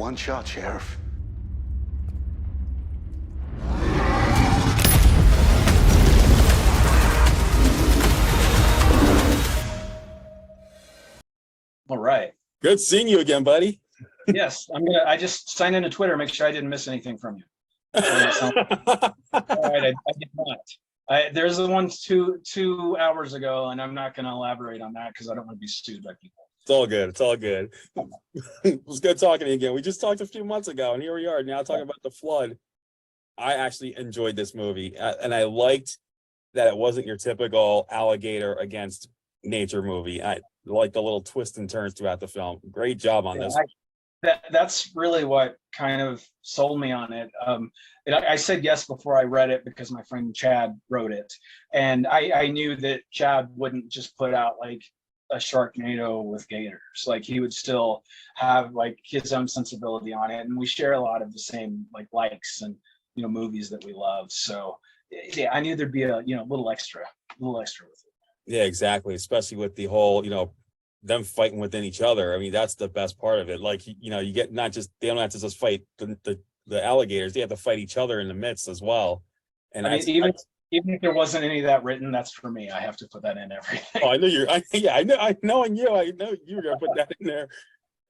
one shot, Sheriff. All right. Good seeing you again, buddy. Yes, I just signed into Twitter, make sure I didn't miss anything from you. All right, I did not. There's the ones two hours ago, and I'm not going to elaborate on that because I don't want to be sued by people. It's all good. It's all good. It was good talking to you again. We just talked a few months ago, and here we are now talking about the flood. I actually enjoyed this movie, and I liked that it wasn't your typical alligator against nature movie. I like the little twists and turns throughout the film. Great job on this. That's really what kind of sold me on it. I said yes before I read it because my friend Chad wrote it, and I knew that Chad wouldn't just put out like a Sharknado with gators. Like he would still have like his own sensibility on it, and we share a lot of the same likes and movies that we love. So yeah, I knew there'd be a little extra with it. Yeah, exactly. Especially with the whole them fighting within each other. I mean, that's the best part of it. Like you get they don't have to just fight the alligators; they have to fight each other in the midst as well. And I mean, even if there wasn't any of that written, that's for me. I have to put that in everything. Oh, I know I know you were gonna put that in there.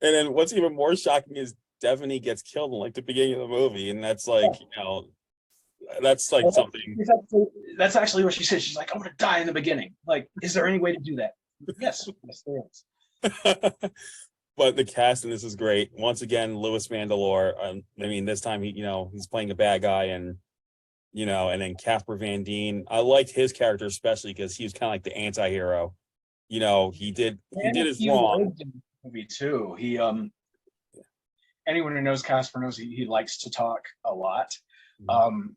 And then what's even more shocking is Devaney gets killed in like the beginning of the movie, and that's like that's like something. That's actually what she said. She's like, "I'm gonna die in the beginning." Like, is there any way to do that? Yes, there is. But the cast in this is great. Once again, Louis Mandylor. I mean, this time he's playing a bad guy, and and then Casper Van Dien. I liked his character especially because he was kind of like the anti-hero. He did his wrong. Movie too. He anyone who knows Casper knows he likes to talk a lot.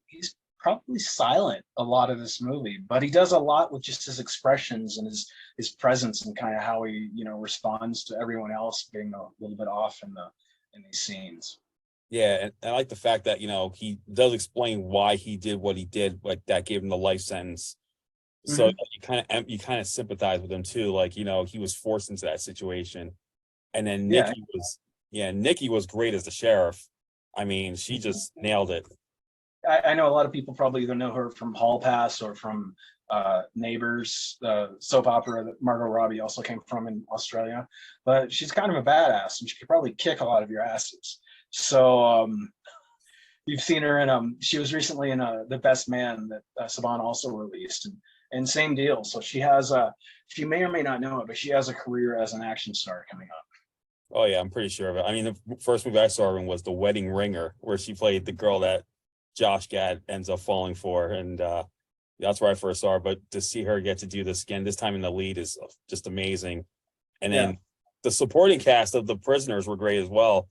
He's probably silent a lot of this movie, but he does a lot with just his expressions and his presence and kind of how he responds to everyone else being a little bit off in these scenes. Yeah, and I like the fact that he does explain why he did what he did, like that gave him the life sentence. So you kind of sympathize with him too, like he was forced into that situation. And then Nicky was great as the sheriff. I mean, she just nailed it. I know a lot of people probably either know her from Hall Pass or from Neighbors, the soap opera that Margot Robbie also came from in Australia. But she's kind of a badass, and she could probably kick a lot of your asses. So you've seen her in she was recently in The Best Man that Saban also released, and same deal. So she has she may or may not know it, but she has a career as an action star coming up. Oh yeah, I'm pretty sure of it. I mean, the first movie I saw her in was The Wedding Ringer, where she played the girl that Josh Gad ends up falling for, and that's where I first saw her. But to see her get to do this again, this time in the lead, is just amazing. And then the supporting cast of The Prisoners were great as well.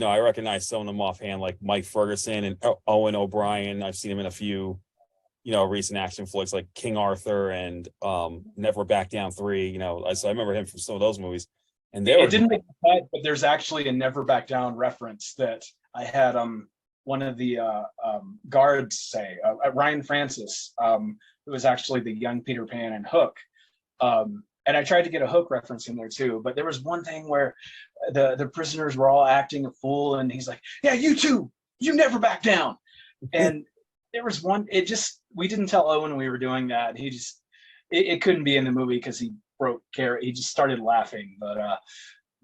I recognize some of them offhand, like Mike Ferguson and Owen O'Brien. I've seen him in a few, recent action flicks like King Arthur and Never Back Down 3. So I remember him from some of those movies. And it didn't make the cut, but there's actually a Never Back Down reference that I had one of the guards say, Ryan Francis, who was actually the young Peter Pan in Hook. And I tried to get a Hook reference in there too, but there was one thing where the prisoners were all acting a fool, and he's like, "Yeah, you too, you never back down." And there was one, we didn't tell Owen we were doing that. He just, it couldn't be in the movie because he broke character. He just started laughing, but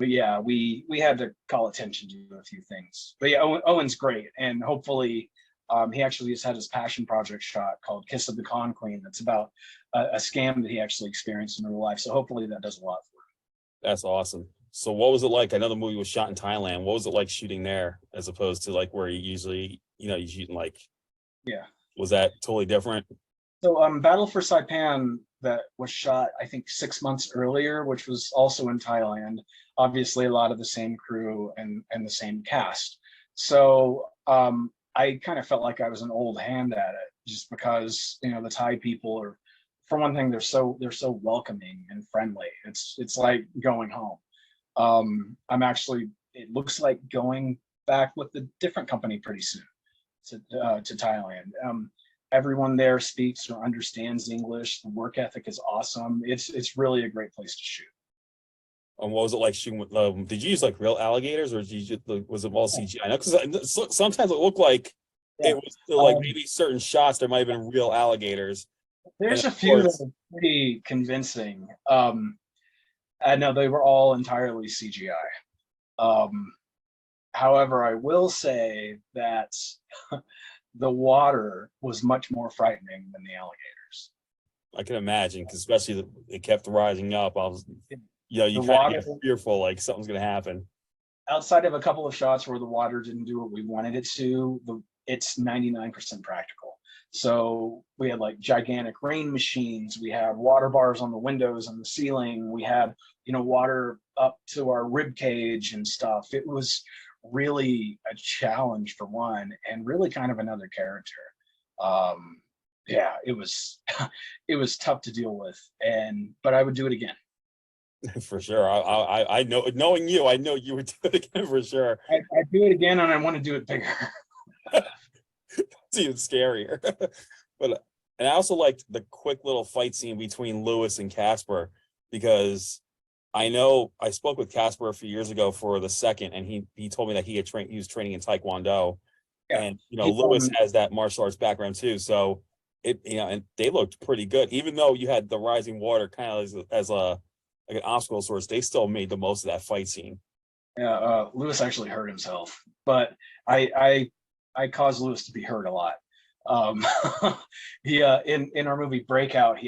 yeah, we had to call attention to a few things. But yeah, Owen's great, and hopefully he actually just had his passion project shot called Kiss of the Con Queen. That's about a scam that he actually experienced in real life. So hopefully that does a lot for him. That's awesome. So what was it like? I know the movie was shot in Thailand. What was it like shooting there as opposed to like where you usually, you shoot in like, was that totally different? So Battle for Saipan, that was shot, I think 6 months earlier, which was also in Thailand. Obviously a lot of the same crew and the same cast. So I kind of felt like I was an old hand at it, just because the Thai people are, for one thing, they're so welcoming and friendly. It's like going home. I'm actually, it looks like going back with a different company pretty soon to Thailand. Everyone there speaks or understands English. The work ethic is awesome. It's really a great place to shoot. What was it like shooting with, did you use like real alligators, or did you just, like, was it all CGI? Because sometimes it looked like Yeah. it was like maybe certain shots there might have been real alligators. And There's of a few that course, are pretty convincing. I know they were all entirely CGI. However, I will say that the water was much more frightening than the alligators. I can imagine, because especially it kept rising up. I was, you The kind of water, get fearful like something's gonna happen. outside of a couple of shots where the water didn't do what we wanted it to, it's 99% practical. So we had like gigantic rain machines, we had water bars on the windows and the ceiling, we had, water up to our rib cage and stuff. It was really a challenge for one, and really kind of another character. Yeah, it was it was tough to deal with, but I would do it again. For sure. I know, knowing you, I know you would do it again for sure. I do it again, and I want to do it bigger. It's even scarier. But and I also liked the quick little fight scene between Louis and Casper, because I know I spoke with Casper a few years ago for the second, and he told me that he was training in Taekwondo, Yeah. and Louis has that martial arts background too. So and they looked pretty good, even though you had the rising water kind of as a like an obstacle source. They still made the most of that fight scene. Yeah, Lewis actually hurt himself, but I caused Lewis to be hurt a lot. Um, he in our movie Breakout,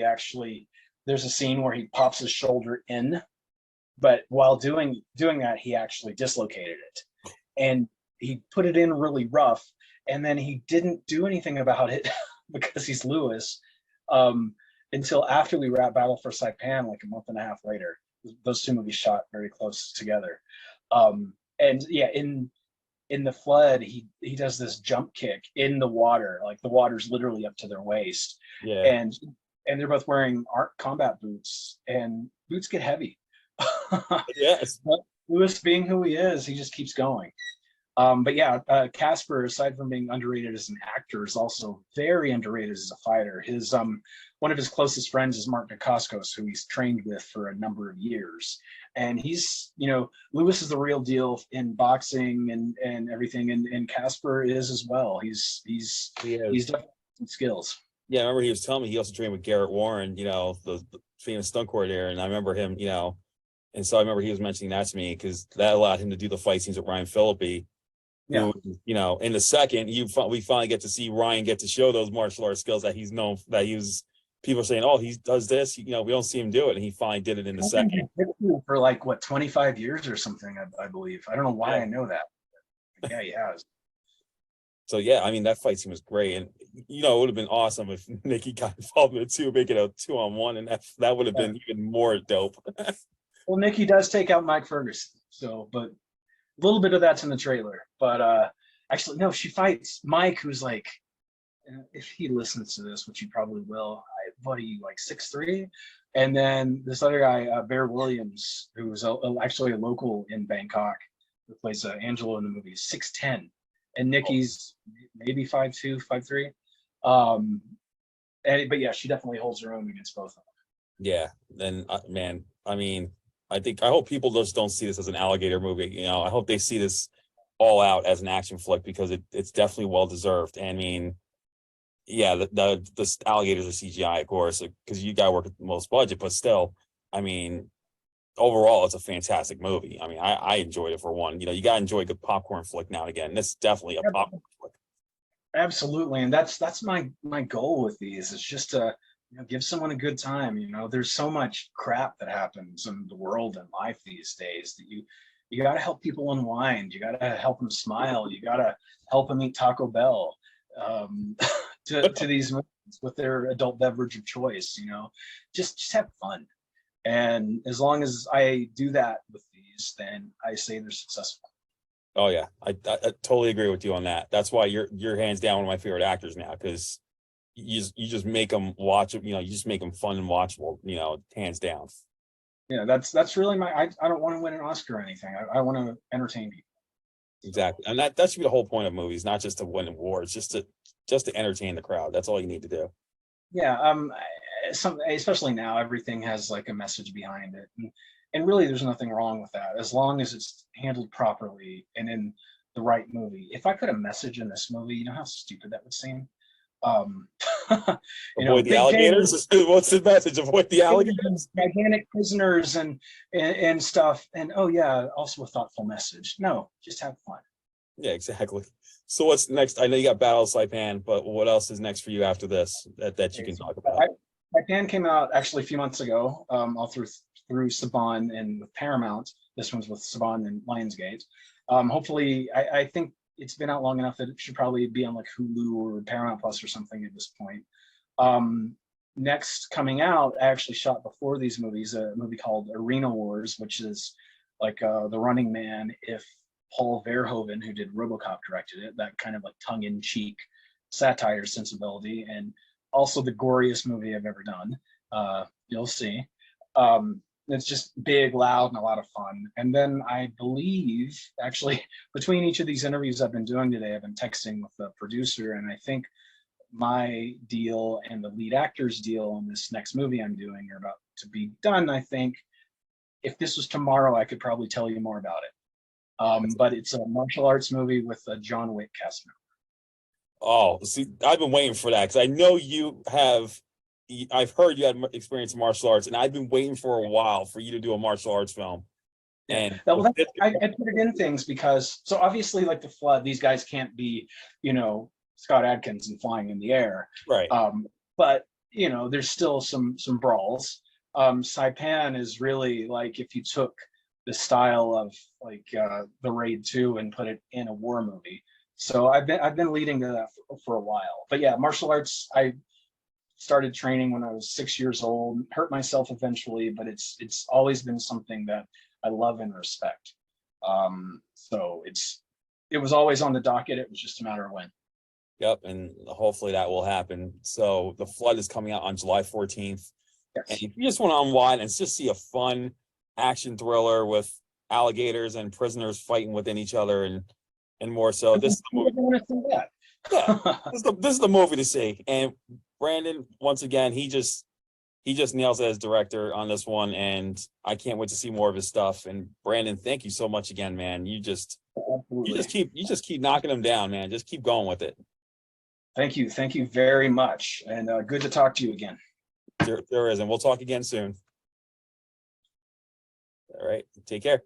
there's a scene where he pops his shoulder in, but while doing that, he actually dislocated it, and he put it in really rough, and then he didn't do anything about it because he's Lewis, until after we wrapped Battle for Saipan, like a month and a half later. Those two movies shot very close together. And yeah, in the flood, he does this jump kick in the water, like the water's literally up to their waist. Yeah. And they're both wearing art combat boots, and boots get heavy. Yes. But Lewis, being who he is, he just keeps going. But yeah, Casper, aside from being underrated as an actor, is also very underrated as a fighter. His one of his closest friends is Mark Dacascos, who he's trained with for a number of years. And he's, Lewis is the real deal in boxing and everything, and Casper is as well. He's definitely some skills. Yeah, I remember he was telling me he also trained with Garrett Warren, the famous stunt coordinator, and I remember him, and so I remember he was mentioning that to me, because that allowed him to do the fight scenes with Ryan Phillippe. Yeah. Who, in the second, we finally get to see Ryan get to show those martial arts skills that he's known, that he was, people are saying, oh, he does this, we don't see him do it, and he finally did it in the second. For like, what, 25 years or something, I believe. I don't know why I know that. But yeah, he has. So yeah, I mean, that fight scene was great, and it would have been awesome if Nicky got involved in it too, make it a 2-on-1, and that would have been even more dope. Well, Nicky does take out Mike Ferguson, but a little bit of that's in the trailer. But actually, no, she fights Mike, who's like, if he listens to this, which he probably will, buddy, like 6'3", and then this other guy, Bear Williams, who's actually a local in Bangkok, who plays Angelo in the movie, 6'10", and Nicky's maybe 5'2", 5'3". But yeah, she definitely holds her own against both of them. Yeah, then man, I mean, I hope people just don't see this as an alligator movie. I hope they see this all out as an action flick, because it's definitely well deserved. I mean, yeah, the alligators are CGI, of course, because you got to work at the most budget, but still, I mean, overall, it's a fantastic movie. I mean, I enjoyed it for one. You got to enjoy a good popcorn flick now and again. This is definitely a popcorn flick. Absolutely, and that's my goal with these, is just to give someone a good time. There's so much crap that happens in the world and life these days that you got to help people unwind. You got to help them smile. You got to help them eat Taco Bell, to these movies with their adult beverage of choice. Just have fun. And as long as I do that with these, then I say they're successful. Oh yeah, I totally agree with you on that. That's why you're hands down one of my favorite actors now, because you just make them watch it. You just make them fun and watchable. Hands down. Yeah, that's really I don't want to win an Oscar or anything. I want to entertain people. Exactly, and that should be the whole point of movies, not just to win awards, just to entertain the crowd. That's all you need to do. Yeah, especially now, everything has like a message behind it. And really, there's nothing wrong with that as long as it's handled properly and in the right movie. If I put a message in this movie, you know how stupid that would seem. Um, Avoid the big alligators. What's the message? Avoid the alligators. gigantic prisoners and stuff. And oh yeah, also a thoughtful message. No, just have fun. Yeah, exactly. So what's next? I know you got Battle of Saipan, but what else is next for you after this that you can talk about? Saipan came out actually a few months ago, all through Saban and with Paramount. This one's with Saban and Lionsgate. Hopefully, I think it's been out long enough that it should probably be on like Hulu or Paramount Plus or something at this point. Next coming out, I actually shot before these movies a movie called Arena Wars, which is like The Running Man if Paul Verhoeven, who did RoboCop, directed it. That kind of like tongue-in-cheek satire sensibility, and also the goriest movie I've ever done. You'll see. It's just big, loud, and a lot of fun. And then I believe, actually, between each of these interviews I've been doing today, I've been texting with the producer, and I think my deal and the lead actor's deal on this next movie I'm doing are about to be done. I think if this was tomorrow, I could probably tell you more about it. But it's a martial arts movie with a John Wick cast member. Oh, see, I've been waiting for that because I know you have. I've heard you had experience in martial arts, and I've been waiting for a while for you to do a martial arts film. And well, I put it in things because so obviously, like the Flood, these guys can't be, Scott Adkins and flying in the air, right? But there's still some brawls. Saipan is really like if you took the style of like the Raid 2 and put it in a war movie. So I've been leading to that for a while. But yeah, martial arts, I started training when I was 6 years old, hurt myself eventually, but it's always been something that I love and respect. So it was always on the docket. It was just a matter of when. Yep, and hopefully that will happen. So The Flood is coming out on July 14th. Yes. And if you just want to unwind and just see a fun action thriller with alligators and prisoners fighting within each other and more so, this is the movie. Yeah, this is the movie to see. And Brandon, once again, he just nails it as director on this one, and I can't wait to see more of his stuff. And Brandon, thank you so much again, man. You just keep knocking them down, man. Just keep going with it. Thank you very much, and good to talk to you again. There is, and we'll talk again soon. All right, take care.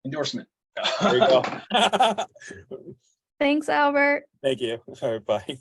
Endorsement. There you go. Thanks, Albert. Thank you. All right, bye.